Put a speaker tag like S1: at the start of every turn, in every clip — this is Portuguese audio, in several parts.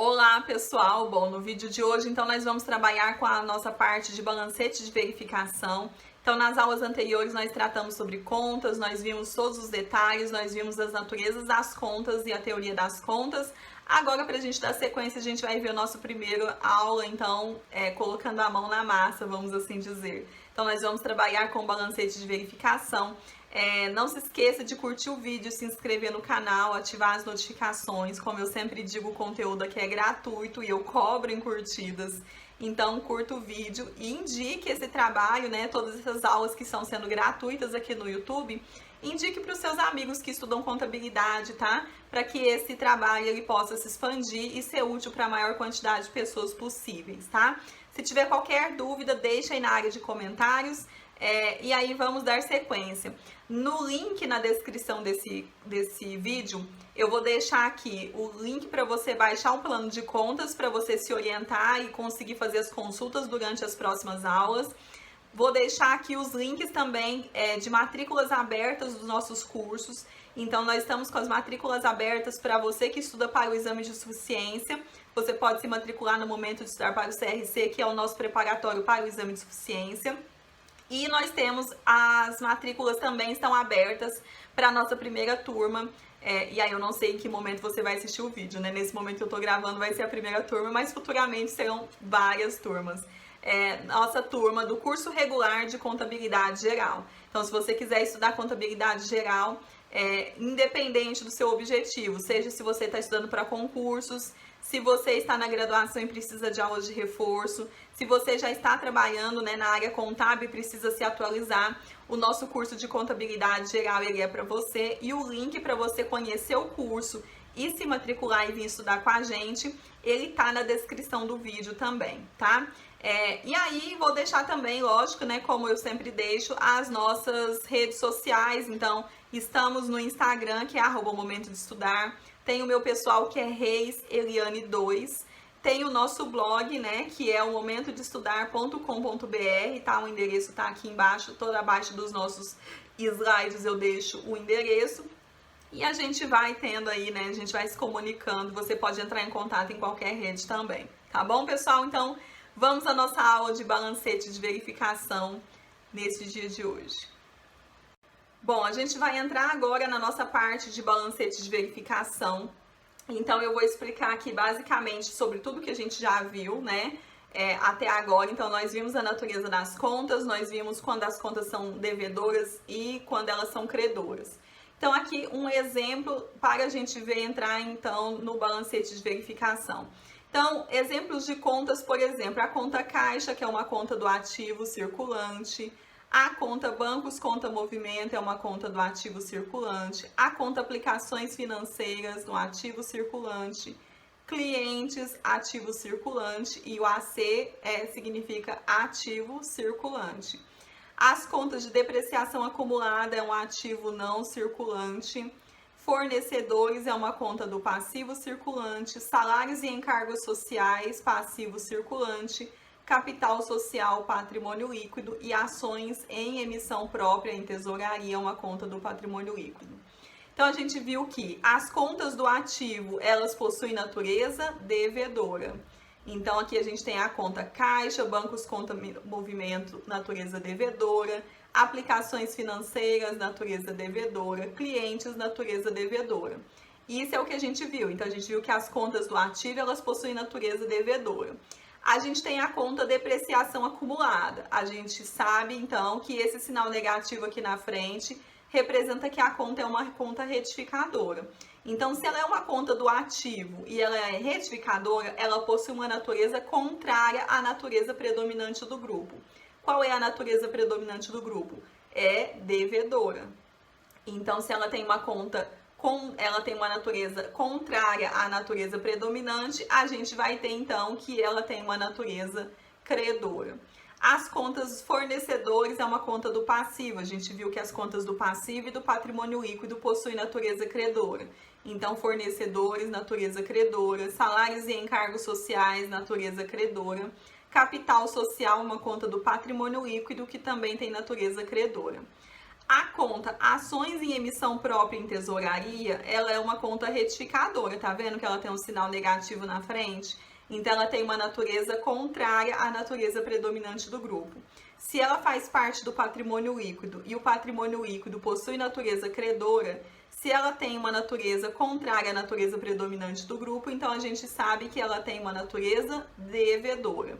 S1: Olá pessoal, bom, no vídeo de hoje então nós vamos trabalhar com a nossa parte de balancete de verificação. Então nas aulas anteriores nós tratamos sobre contas, nós vimos todos os detalhes, nós vimos as naturezas das contas e a teoria das contas. Agora, para a gente dar sequência, a gente vai ver o nosso primeiro aula, então colocando a mão na massa, vamos assim dizer. Então nós vamos trabalhar com o balancete de verificação. Não se esqueça de curtir o vídeo, se inscrever no canal, ativar as notificações. Como eu sempre digo, o conteúdo aqui é gratuito e eu cobro em curtidas. Então curta o vídeo e indique esse trabalho, né? Todas essas aulas que estão sendo gratuitas aqui no YouTube, indique para os seus amigos que estudam contabilidade, tá? Para que esse trabalho ele possa se expandir e ser útil para a maior quantidade de pessoas possíveis, tá? Se tiver qualquer dúvida, deixa aí na área de comentários. E aí vamos dar sequência. No link na descrição desse vídeo, eu vou deixar aqui o link para você baixar um plano de contas para você se orientar e conseguir fazer as consultas durante as próximas aulas. Vou deixar aqui os links também de matrículas abertas dos nossos cursos. Então, nós estamos com as matrículas abertas para você que estuda para o exame de suficiência. Você pode se matricular no momento de estudar para o CRC, que é o nosso preparatório para o exame de suficiência. E nós temos as matrículas também estão abertas para a nossa primeira turma. E aí eu não sei em que momento você vai assistir o vídeo, né? Nesse momento que eu tô gravando vai ser a primeira turma, mas futuramente serão várias turmas. Nossa turma do curso regular de contabilidade geral. Então, se você quiser estudar contabilidade geral, independente do seu objetivo, seja se você está estudando para concursos, se você está na graduação e precisa de aulas de reforço, se você já está trabalhando, né, na área contábil e precisa se atualizar, o nosso curso de contabilidade geral ele é para você, e o link para você conhecer o curso e se matricular e vir estudar com a gente, ele tá na descrição do vídeo também, tá? E aí vou deixar também, lógico, né, como eu sempre deixo, as nossas redes sociais. Então, estamos no Instagram, que é @momento de estudar. Tem o meu pessoal, que é Reis Eliane 2. Tem o nosso blog, né, que é o momentodeestudar.com.br, tá? O endereço tá aqui embaixo, toda abaixo dos nossos slides eu deixo o endereço. E a gente vai tendo aí, né, a gente vai se comunicando, você pode entrar em contato em qualquer rede também, tá bom, pessoal? Então, vamos à nossa aula de balancete de verificação nesse dia de hoje. Bom, a gente vai entrar agora na nossa parte de balancete de verificação. Então, eu vou explicar aqui basicamente sobre tudo que a gente já viu, né, até agora. Então, nós vimos a natureza das contas, nós vimos quando as contas são devedoras e quando elas são credoras. Então, aqui um exemplo para a gente ver entrar, então, no balancete de verificação. Então, exemplos de contas, por exemplo, a conta caixa, que é uma conta do ativo circulante, a conta bancos, conta movimento, é uma conta do ativo circulante, a conta aplicações financeiras, do ativo circulante, clientes, ativo circulante, e o AC significa ativo circulante. As contas de depreciação acumulada é um ativo não circulante. Fornecedores é uma conta do passivo circulante. Salários e encargos sociais, passivo circulante. Capital social, patrimônio líquido. E ações em emissão própria em tesouraria é uma conta do patrimônio líquido. Então, a gente viu que as contas do ativo, elas possuem natureza devedora. Então, aqui a gente tem a conta caixa, bancos, conta movimento, natureza devedora, aplicações financeiras, natureza devedora, clientes, natureza devedora. Isso é o que a gente viu. Então, a gente viu que as contas do ativo, elas possuem natureza devedora. A gente tem a conta depreciação acumulada. A gente sabe, então, que esse sinal negativo aqui na frente representa que a conta é uma conta retificadora. Então, se ela é uma conta do ativo e ela é retificadora, ela possui uma natureza contrária à natureza predominante do grupo. Qual é a natureza predominante do grupo? É devedora. Então, se ela tem uma conta ela tem uma natureza contrária à natureza predominante, a gente vai ter então que ela tem uma natureza credora. As contas fornecedores é uma conta do passivo. A gente viu que as contas do passivo e do patrimônio líquido possuem natureza credora. Então, fornecedores, natureza credora. Salários e encargos sociais, natureza credora. Capital social, uma conta do patrimônio líquido que também tem natureza credora. A conta ações em emissão própria em tesouraria, ela é uma conta retificadora, tá vendo que ela tem um sinal negativo na frente? Então ela tem uma natureza contrária à natureza predominante do grupo. Se ela faz parte do patrimônio líquido e o patrimônio líquido possui natureza credora, se ela tem uma natureza contrária à natureza predominante do grupo, então a gente sabe que ela tem uma natureza devedora.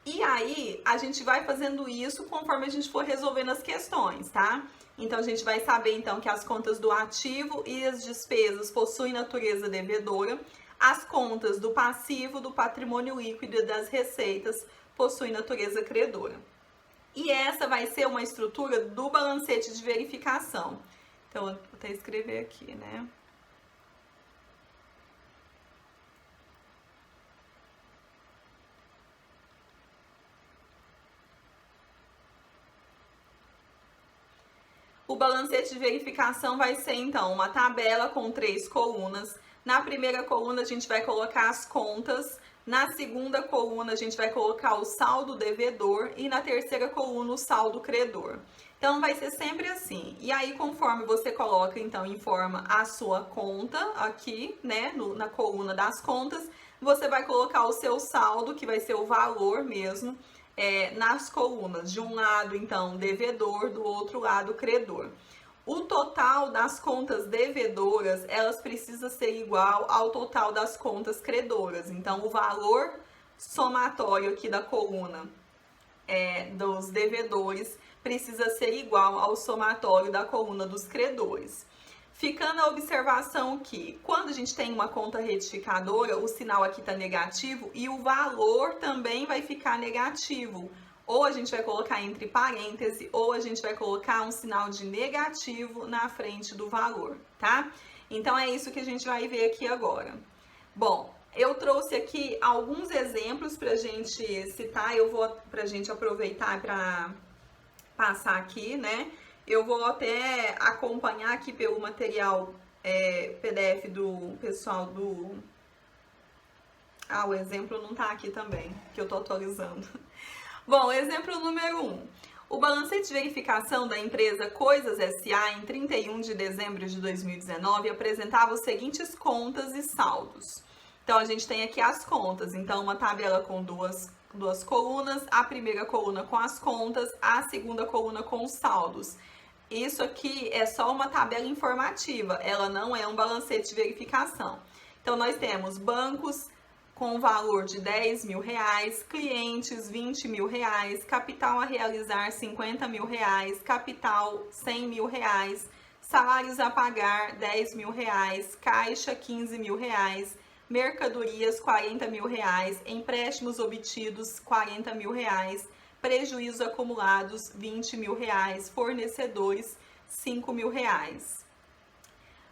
S1: E aí, a gente vai fazendo isso conforme a gente for resolvendo as questões, tá? Então, a gente vai saber, então, que as contas do ativo e as despesas possuem natureza devedora. As contas do passivo, do patrimônio líquido e das receitas possuem natureza credora. E essa vai ser uma estrutura do balancete de verificação. Então, eu vou até escrever aqui, né? O balancete de verificação vai ser, então, uma tabela com 3 colunas. Na primeira coluna, a gente vai colocar as contas. Na segunda coluna, a gente vai colocar o saldo devedor. E na terceira coluna, o saldo credor. Então, vai ser sempre assim. E aí, conforme você coloca, então, informa a sua conta aqui, né, na coluna das contas, você vai colocar o seu saldo, que vai ser o valor mesmo, nas colunas. De um lado, então, devedor, do outro lado, credor. O total das contas devedoras, elas precisam ser igual ao total das contas credoras. Então, o valor somatório aqui da coluna dos devedores precisa ser igual ao somatório da coluna dos credores. Ficando a observação que, quando a gente tem uma conta retificadora, o sinal aqui está negativo e o valor também vai ficar negativo. Ou a gente vai colocar entre parênteses, ou a gente vai colocar um sinal de negativo na frente do valor, tá? Então, é isso que a gente vai ver aqui agora. Bom, eu trouxe aqui alguns exemplos para a gente citar, pra gente aproveitar para passar aqui, né? Eu vou até acompanhar aqui pelo material PDF do pessoal do... Ah, o exemplo não tá aqui também, que eu tô atualizando. Bom, exemplo número 1. O balancete de verificação da empresa Coisas S.A. em 31 de dezembro de 2019 apresentava os seguintes contas e saldos. Então, a gente tem aqui as contas. Então, uma tabela com duas colunas, a primeira coluna com as contas, a segunda coluna com os saldos. Isso aqui é só uma tabela informativa, ela não é um balancete de verificação. Então, nós temos bancos com valor de R$10 mil, clientes R$20 mil, capital a realizar R$50 mil, capital R$100 mil, salários a pagar R$10 mil, caixa R$15 mil, mercadorias R$40 mil, empréstimos obtidos R$40 mil, prejuízos acumulados R$20 mil, fornecedores R$5 mil.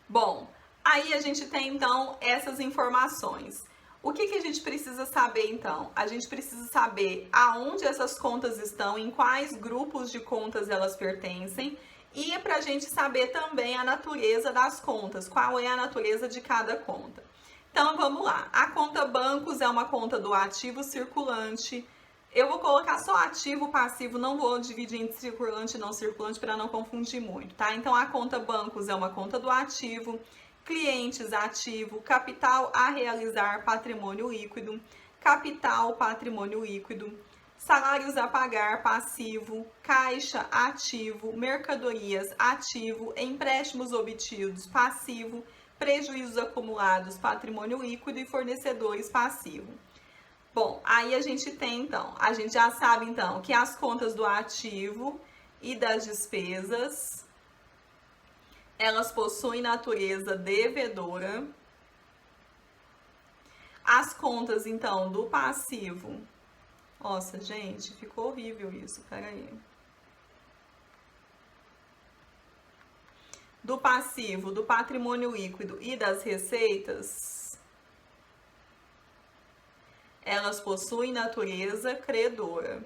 S1: Bom, aí a gente tem então essas informações. O que a gente precisa saber então? A gente precisa saber aonde essas contas estão, em quais grupos de contas elas pertencem, e para a gente saber também a natureza das contas, qual é a natureza de cada conta. Então vamos lá, a conta bancos é uma conta do ativo circulante. Eu vou colocar só ativo, passivo, não vou dividir entre circulante e não circulante para não confundir muito, tá? Então a conta bancos é uma conta do ativo. Clientes ativo, capital a realizar, patrimônio líquido, capital, patrimônio líquido, salários a pagar, passivo, caixa ativo, mercadorias ativo, empréstimos obtidos, passivo, prejuízos acumulados, patrimônio líquido e fornecedores passivo. Bom, aí a gente tem então, a gente já sabe então que as contas do ativo e das despesas, elas possuem natureza devedora. As contas, então, do passivo... Nossa, gente, ficou horrível isso, peraí. Do passivo, do patrimônio líquido e das receitas, elas possuem natureza credora.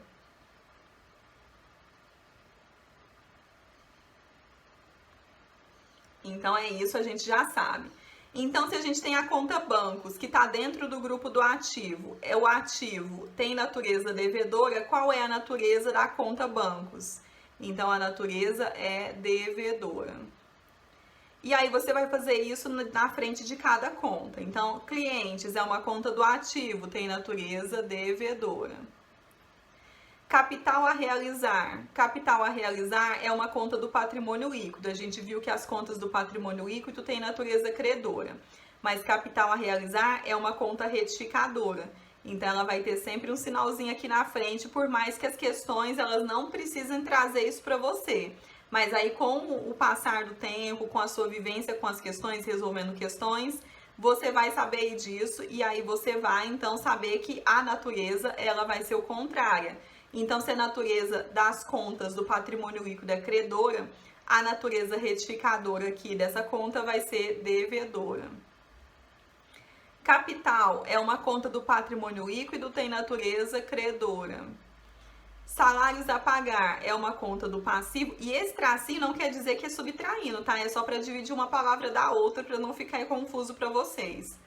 S1: Então, é isso, a gente já sabe. Então, se a gente tem a conta bancos, que está dentro do grupo do ativo, o ativo tem natureza devedora, qual é a natureza da conta bancos? Então, a natureza é devedora. E aí, você vai fazer isso na frente de cada conta. Então, clientes é uma conta do ativo, tem natureza devedora. Capital a realizar. Capital a realizar é uma conta do patrimônio líquido. A gente viu que as contas do patrimônio líquido têm natureza credora. Mas capital a realizar é uma conta retificadora. Então, ela vai ter sempre um sinalzinho aqui na frente, por mais que as questões elas não precisem trazer isso para você. Mas aí, com o passar do tempo, com a sua vivência com as questões, resolvendo questões, você vai saber disso e aí você vai, então, saber que a natureza, ela vai ser o contrária. Então, se a natureza das contas do patrimônio líquido é credora, a natureza retificadora aqui dessa conta vai ser devedora. Capital é uma conta do patrimônio líquido, tem natureza credora. Salários a pagar é uma conta do passivo, e esse tracinho não quer dizer que é subtraindo, tá? É só para dividir uma palavra da outra, para não ficar confuso para vocês.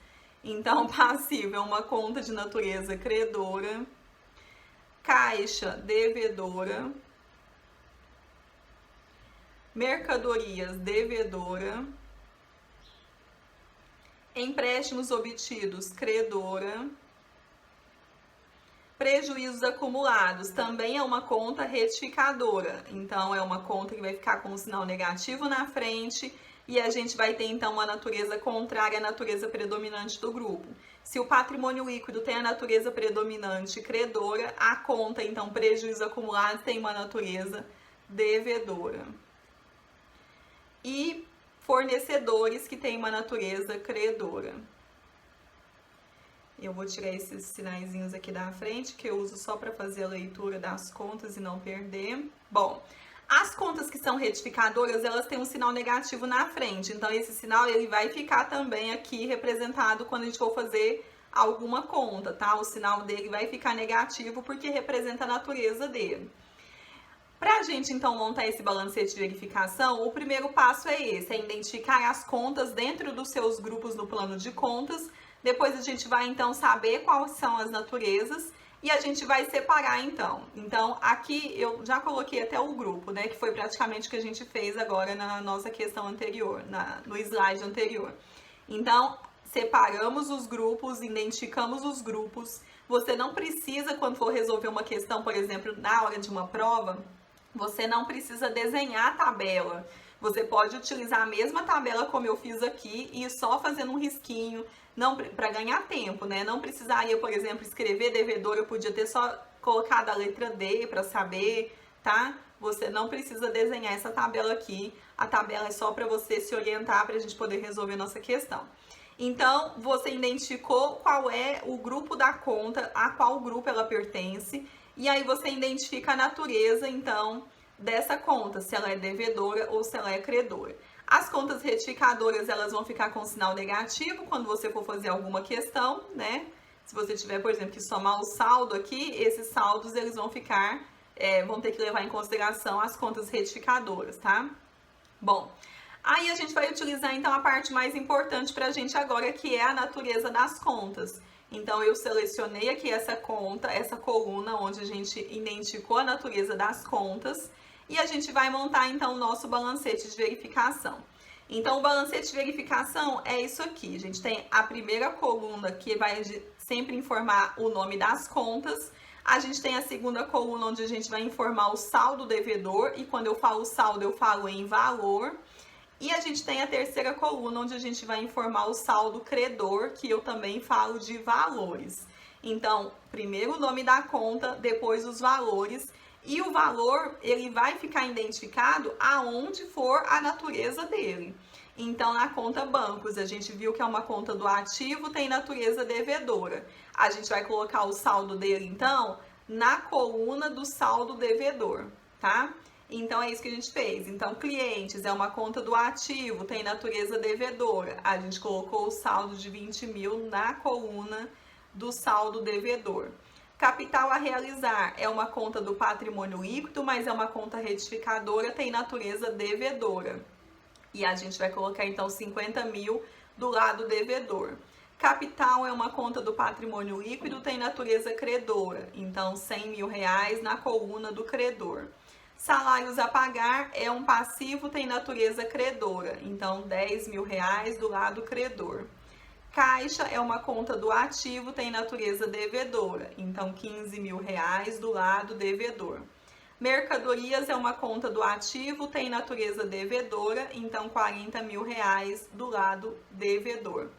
S1: Então, passivo é uma conta de natureza credora. Caixa, devedora. Mercadorias, devedora. Empréstimos obtidos, credora. Prejuízos acumulados, também é uma conta retificadora. Então, é uma conta que vai ficar com um sinal negativo na frente e a gente vai ter, então, uma natureza contrária à natureza predominante do grupo. Se o patrimônio líquido tem a natureza predominante credora, a conta, então, prejuízos acumulados tem uma natureza devedora. E fornecedores que tem uma natureza credora. Eu vou tirar esses sinaizinhos aqui da frente, que eu uso só para fazer a leitura das contas e não perder. Bom, as contas que são retificadoras, elas têm um sinal negativo na frente. Então, esse sinal, ele vai ficar também aqui representado quando a gente for fazer alguma conta, tá? O sinal dele vai ficar negativo porque representa a natureza dele. Pra gente, então, montar esse balancete de verificação, o primeiro passo é esse, é identificar as contas dentro dos seus grupos no plano de contas. Depois a gente vai, então, saber quais são as naturezas e a gente vai separar, então. Então, aqui eu já coloquei até o grupo, né? Que foi praticamente o que a gente fez agora na nossa questão anterior, no slide anterior. Então, separamos os grupos, identificamos os grupos. Você não precisa, quando for resolver uma questão, por exemplo, na hora de uma prova, você não precisa desenhar a tabela. Você pode utilizar a mesma tabela como eu fiz aqui e só fazendo um risquinho, não para ganhar tempo, né? Não precisaria, por exemplo, escrever devedor, eu podia ter só colocado a letra D para saber, tá? Você não precisa desenhar essa tabela aqui. A tabela é só para você se orientar para a gente poder resolver nossa questão. Então, você identificou qual é o grupo da conta, a qual grupo ela pertence, e aí você identifica a natureza, então, dessa conta, se ela é devedora ou se ela é credora. As contas retificadoras, elas vão ficar com sinal negativo quando você for fazer alguma questão, né? Se você tiver, por exemplo, que somar o saldo aqui, esses saldos, eles vão ficar, vão ter que levar em consideração as contas retificadoras, tá? Bom, aí a gente vai utilizar, então, a parte mais importante pra gente agora, que é a natureza das contas. Então, eu selecionei aqui essa conta, essa coluna, onde a gente identificou a natureza das contas. E a gente vai montar, então, o nosso balancete de verificação. Então, o balancete de verificação é isso aqui. A gente tem a primeira coluna, que vai sempre informar o nome das contas. A gente tem a segunda coluna, onde a gente vai informar o saldo devedor. E quando eu falo saldo, eu falo em valor. E a gente tem a terceira coluna, onde a gente vai informar o saldo credor, que eu também falo de valores. Então, primeiro o nome da conta, depois os valores. E o valor, ele vai ficar identificado aonde for a natureza dele. Então, na conta bancos, a gente viu que é uma conta do ativo, tem natureza devedora. A gente vai colocar o saldo dele, então, na coluna do saldo devedor, tá? Então, é isso que a gente fez. Então, clientes é uma conta do ativo, tem natureza devedora. A gente colocou o saldo de 20 mil na coluna do saldo devedor. Capital a realizar é uma conta do patrimônio líquido, mas é uma conta retificadora, tem natureza devedora. E a gente vai colocar, então, 50 mil do lado devedor. Capital é uma conta do patrimônio líquido, tem natureza credora. Então, 100 mil reais na coluna do credor. Salários a pagar é um passivo, tem natureza credora, então R$10.000 do lado credor. Caixa é uma conta do ativo, tem natureza devedora, então R$15.000 do lado devedor. Mercadorias é uma conta do ativo, tem natureza devedora, então R$40.000 do lado devedor.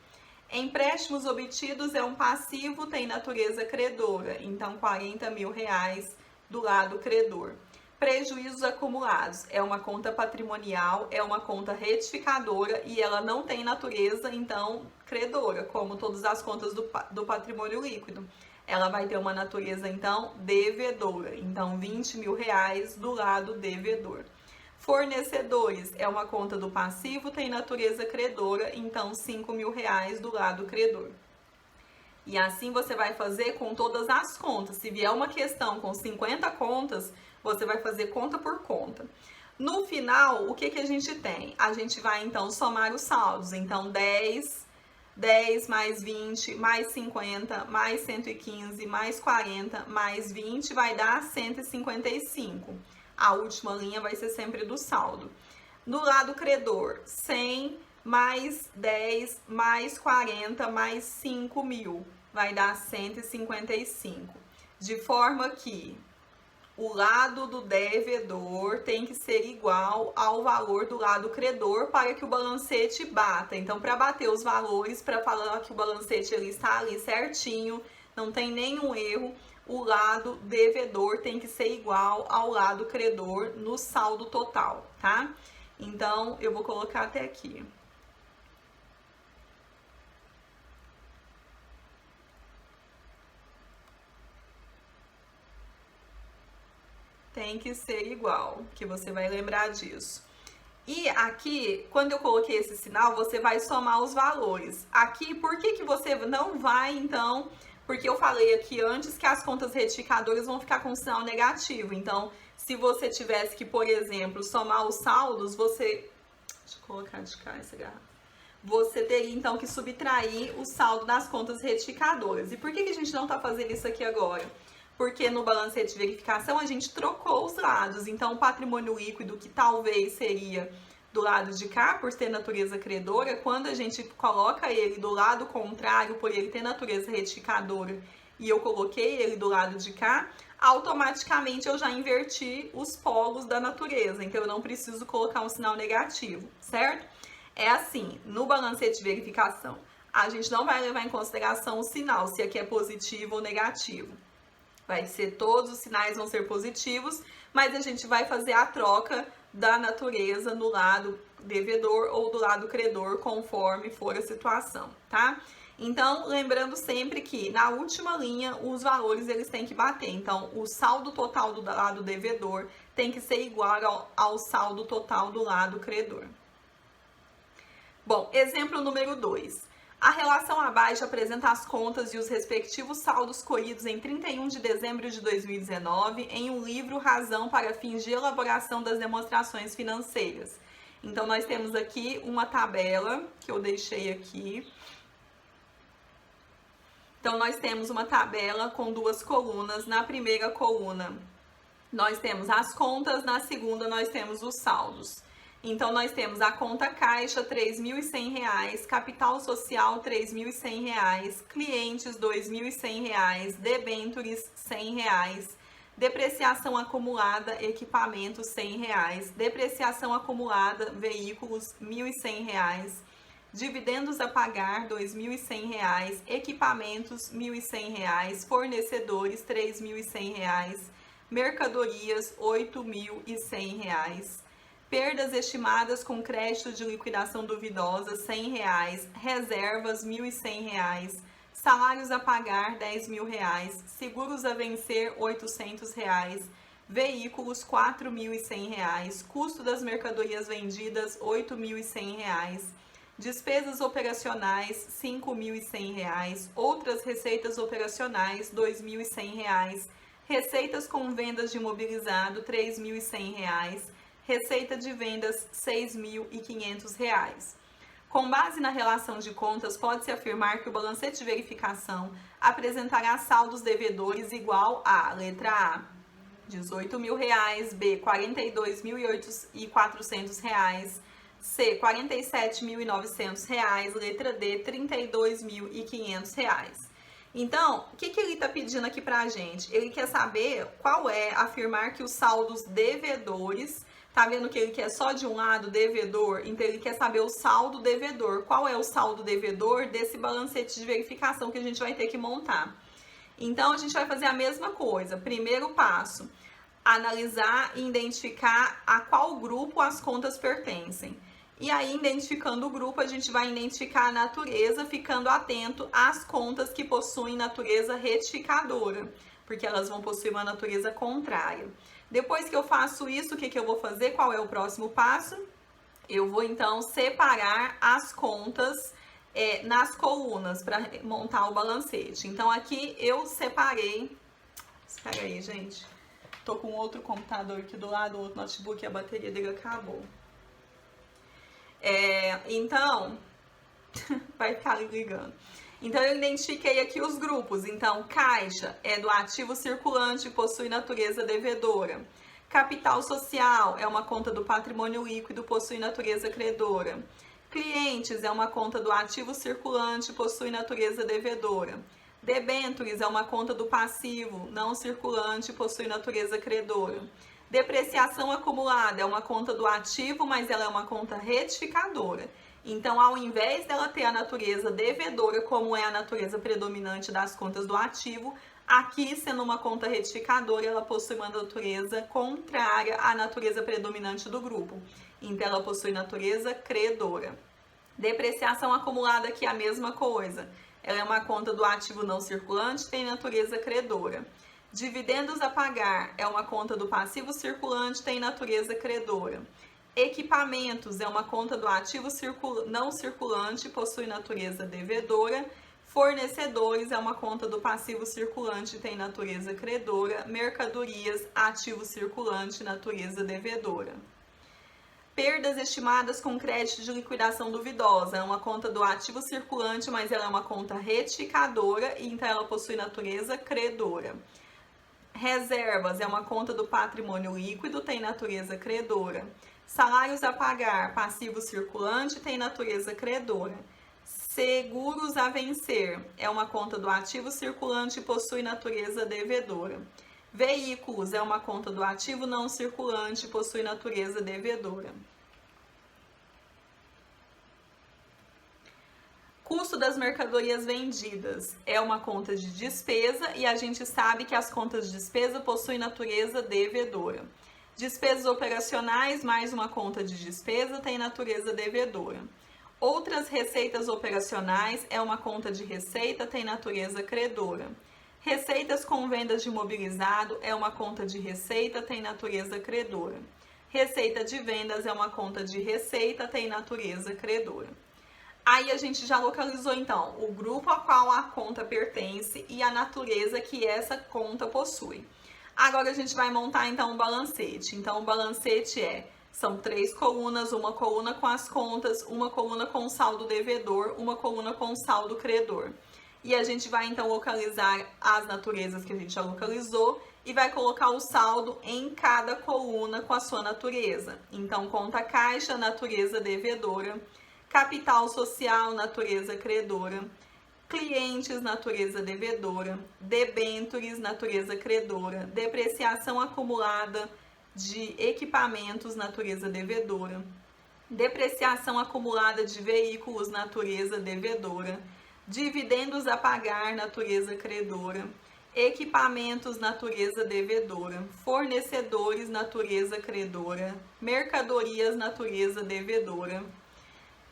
S1: Empréstimos obtidos é um passivo, tem natureza credora, então R$40.000 do lado credor. Prejuízos acumulados é uma conta patrimonial, é uma conta retificadora e ela não tem natureza, então, credora, como todas as contas do patrimônio líquido. Ela vai ter uma natureza, então, devedora. Então, R$20.000 do lado devedor. Fornecedores é uma conta do passivo, tem natureza credora, então R$5.000 do lado credor. E assim você vai fazer com todas as contas. Se vier uma questão com 50 contas, você vai fazer conta por conta. No final, o que a gente tem? A gente vai, então, somar os saldos. Então, 10 mais 20, mais 50, mais 115, mais 40, mais 20, vai dar 155. A última linha vai ser sempre do saldo. No lado credor, 100 mais 10, mais 40, mais 5.000, vai dar 155. De forma que o lado do devedor tem que ser igual ao valor do lado credor para que o balancete bata. Então, para bater os valores, para falar que o balancete ele está ali certinho, não tem nenhum erro, o lado devedor tem que ser igual ao lado credor no saldo total, tá? Então, eu vou colocar até aqui. Tem que ser igual, que você vai lembrar disso. E aqui, quando eu coloquei esse sinal, você vai somar os valores. Aqui, por que você não vai, então... Porque eu falei aqui antes que as contas retificadoras vão ficar com sinal negativo. Então, se você tivesse que, por exemplo, somar os saldos, você... Deixa eu colocar de cá essa garrafa. Você teria, então, que subtrair o saldo das contas retificadoras. E por que a gente não está fazendo isso aqui agora? Porque no balancete de verificação a gente trocou os lados. Então, o patrimônio líquido, que talvez seria do lado de cá, por ter natureza credora, quando a gente coloca ele do lado contrário, por ele ter natureza retificadora, e eu coloquei ele do lado de cá, automaticamente eu já inverti os polos da natureza. Então, eu não preciso colocar um sinal negativo, certo? É assim, no balancete de verificação, a gente não vai levar em consideração o sinal, se aqui é positivo ou negativo. Vai ser, todos os sinais vão ser positivos, mas a gente vai fazer a troca da natureza no lado devedor ou do lado credor, conforme for a situação, tá? Então, lembrando sempre que na última linha, os valores eles têm que bater. Então, o saldo total do lado devedor tem que ser igual ao saldo total do lado credor. Bom, exemplo número 2. A relação abaixo apresenta as contas e os respectivos saldos colhidos em 31 de dezembro de 2019 em um livro Razão para fins de elaboração das demonstrações financeiras. Então, nós temos aqui uma tabela que eu deixei aqui. Então, nós temos uma tabela com duas colunas. Na primeira coluna, nós temos as contas, na segunda, nós temos os saldos. Então, nós temos a conta caixa, R$ 3.100, capital social, R$ 3.100, clientes, R$ 2.100, debêntures, R$ 100, depreciação acumulada, equipamentos, R$ 100, depreciação acumulada, veículos, R$ 1.100, dividendos a pagar, R$ 2.100, equipamentos, R$ 1.100, fornecedores, R$ 3.100, mercadorias, R$ 8.100, perdas estimadas com crédito de liquidação duvidosa, R$ 100, reservas, R$ 1.100, salários a pagar, R$ 10.000, seguros a vencer, R$ 800, veículos, R$ 4.100, custo das mercadorias vendidas, R$ 8.100, despesas operacionais, R$ 5.100, outras receitas operacionais, R$ 2.100, receitas com vendas de imobilizado, R$ 3.100, receita de vendas, R$ 6.500. Com base na relação de contas, pode-se afirmar que o balancete de verificação apresentará saldos devedores igual a, letra A, R$18.000, B, R$42.400, C, R$47.900, letra D, R$32.500. Então, o que ele está pedindo aqui pra gente? Ele quer saber qual é, afirmar que os saldos devedores, tá vendo que ele quer só de um lado devedor? Então, ele quer saber o saldo devedor. Qual é o saldo devedor desse balancete de verificação que a gente vai ter que montar? Então, a gente vai fazer a mesma coisa. Primeiro passo, analisar e identificar a qual grupo as contas pertencem. E aí, identificando o grupo, a gente vai identificar a natureza, ficando atento às contas que possuem natureza retificadora, porque elas vão possuir uma natureza contrária. Depois que eu faço isso, o que eu vou fazer? Qual é o próximo passo? Eu vou, então, separar as contas nas colunas para montar o balancete. Então, aqui eu separei... Espera aí, gente. Tô com outro computador aqui do lado, outro notebook, a bateria dele acabou. Então, vai ficar ligando. Então, eu identifiquei aqui os grupos. Então, caixa é do ativo circulante e possui natureza devedora. Capital social é uma conta do patrimônio líquido, possui natureza credora. Clientes é uma conta do ativo circulante, possui natureza devedora. Debêntures é uma conta do passivo não circulante, possui natureza credora. Depreciação acumulada é uma conta do ativo, mas ela é uma conta retificadora. Então, ao invés dela ter a natureza devedora, como é a natureza predominante das contas do ativo, aqui, sendo uma conta retificadora, ela possui uma natureza contrária à natureza predominante do grupo. Então, ela possui natureza credora. Depreciação acumulada aqui é a mesma coisa. Ela é uma conta do ativo não circulante, tem natureza credora. Dividendos a pagar é uma conta do passivo circulante, tem natureza credora. Equipamentos é uma conta do ativo não circulante, possui natureza devedora. Fornecedores é uma conta do passivo circulante, tem natureza credora. Mercadorias, ativo circulante, natureza devedora. Perdas estimadas com crédito de liquidação duvidosa é uma conta do ativo circulante, mas ela é uma conta retificadora, e então ela possui natureza credora. Reservas é uma conta do patrimônio líquido, tem natureza credora. Salários a pagar, passivo circulante, tem natureza credora. Seguros a vencer é uma conta do ativo circulante e possui natureza devedora. Veículos é uma conta do ativo não circulante e possui natureza devedora. Custo das mercadorias vendidas é uma conta de despesa, e a gente sabe que as contas de despesa possuem natureza devedora. Despesas operacionais mais uma conta de despesa tem natureza devedora. Outras receitas operacionais é uma conta de receita, tem natureza credora. Receitas com vendas de imobilizado é uma conta de receita, tem natureza credora. Receita de vendas é uma conta de receita, tem natureza credora. Aí a gente já localizou então o grupo a qual a conta pertence e a natureza que essa conta possui. Agora a gente vai montar então o balancete. Então o balancete são 3 colunas, uma coluna com as contas, uma coluna com o saldo devedor, uma coluna com o saldo credor. E a gente vai então localizar as naturezas que a gente já localizou e vai colocar o saldo em cada coluna com a sua natureza. Então, conta caixa, natureza devedora. Capital social, natureza credora. Clientes, natureza devedora. Debêntures, natureza credora. Depreciação acumulada de equipamentos, natureza devedora. Depreciação acumulada de veículos, natureza devedora. Dividendos a pagar, natureza credora. Equipamentos, natureza devedora. Fornecedores, natureza credora. Mercadorias, natureza devedora.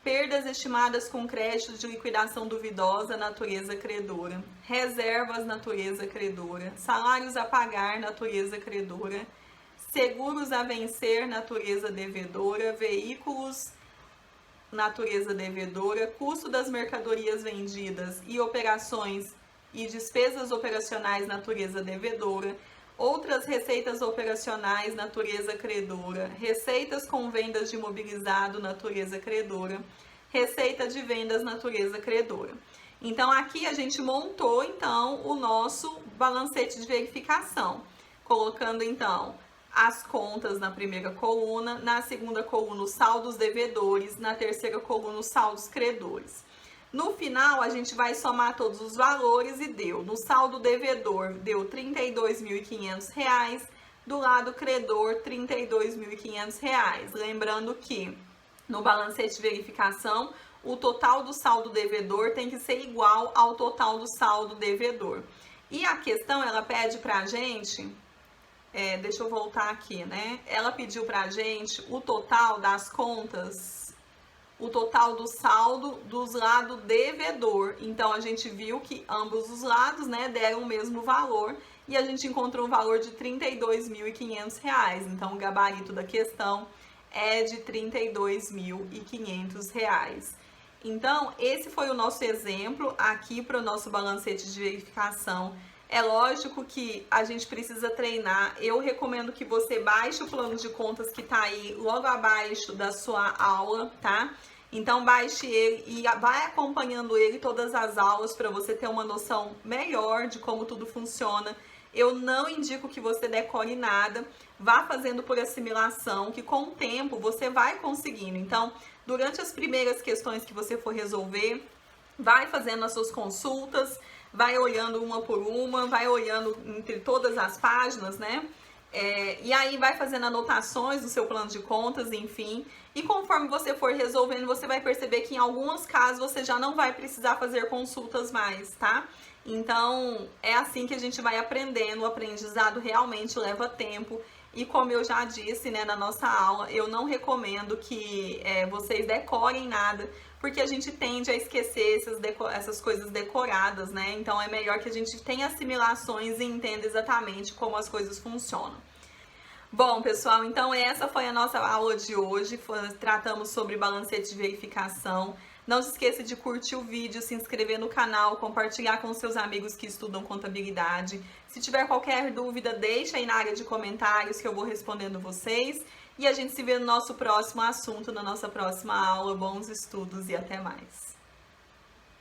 S1: Perdas estimadas com crédito de liquidação duvidosa, natureza credora. Reservas, natureza credora. Salários a pagar, natureza credora. Seguros a vencer, natureza devedora. Veículos, natureza devedora. Custo das mercadorias vendidas e operações e despesas operacionais, natureza devedora. Outras receitas operacionais, natureza credora. Receitas com vendas de imobilizado, natureza credora. Receita de vendas, natureza credora. Então, aqui a gente montou, então, o nosso balancete de verificação. colocando então as contas na primeira coluna, na segunda coluna os saldos devedores, na terceira coluna os saldos credores. No final, a gente vai somar todos os valores e deu. No saldo devedor, deu R$ 32.500, do lado credor, R$ 32.500. Lembrando que no balancete de verificação, o total do saldo devedor tem que ser igual ao total do saldo devedor. E a questão, ela pede pra gente, deixa eu voltar aqui, né? Ela pediu pra gente o total das contas, o total do saldo dos lados devedor. Então, a gente viu que ambos os lados, né, deram o mesmo valor e a gente encontrou um valor de R$ 32.500. Então, o gabarito da questão é de R$ 32.500. Então, esse foi o nosso exemplo aqui para o nosso balancete de verificação. É lógico que a gente precisa treinar. Eu recomendo que você baixe o plano de contas que tá aí logo abaixo da sua aula, tá? Então baixe ele e vai acompanhando ele todas as aulas para você ter uma noção melhor de como tudo funciona. Eu não indico que você decore nada, vá fazendo por assimilação, que com o tempo você vai conseguindo. Então, durante as primeiras questões que você for resolver, vai fazendo as suas consultas, vai olhando uma por uma, vai olhando entre todas as páginas, né? E aí vai fazendo anotações do seu plano de contas, enfim. E conforme você for resolvendo, você vai perceber que em alguns casos você já não vai precisar fazer consultas mais, tá? Então, é assim que a gente vai aprendendo. O aprendizado realmente leva tempo. E como eu já disse, né, na nossa aula, eu não recomendo que vocês decorem nada, porque a gente tende a esquecer essas coisas decoradas, né? Então é melhor que a gente tenha assimilações e entenda exatamente como as coisas funcionam. Bom, pessoal, então essa foi a nossa aula de hoje. Tratamos sobre balancete de verificação. Não se esqueça de curtir o vídeo, se inscrever no canal, compartilhar com seus amigos que estudam contabilidade. Se tiver qualquer dúvida, deixa aí na área de comentários que eu vou respondendo vocês. E a gente se vê no nosso próximo assunto, na nossa próxima aula. Bons estudos e até mais!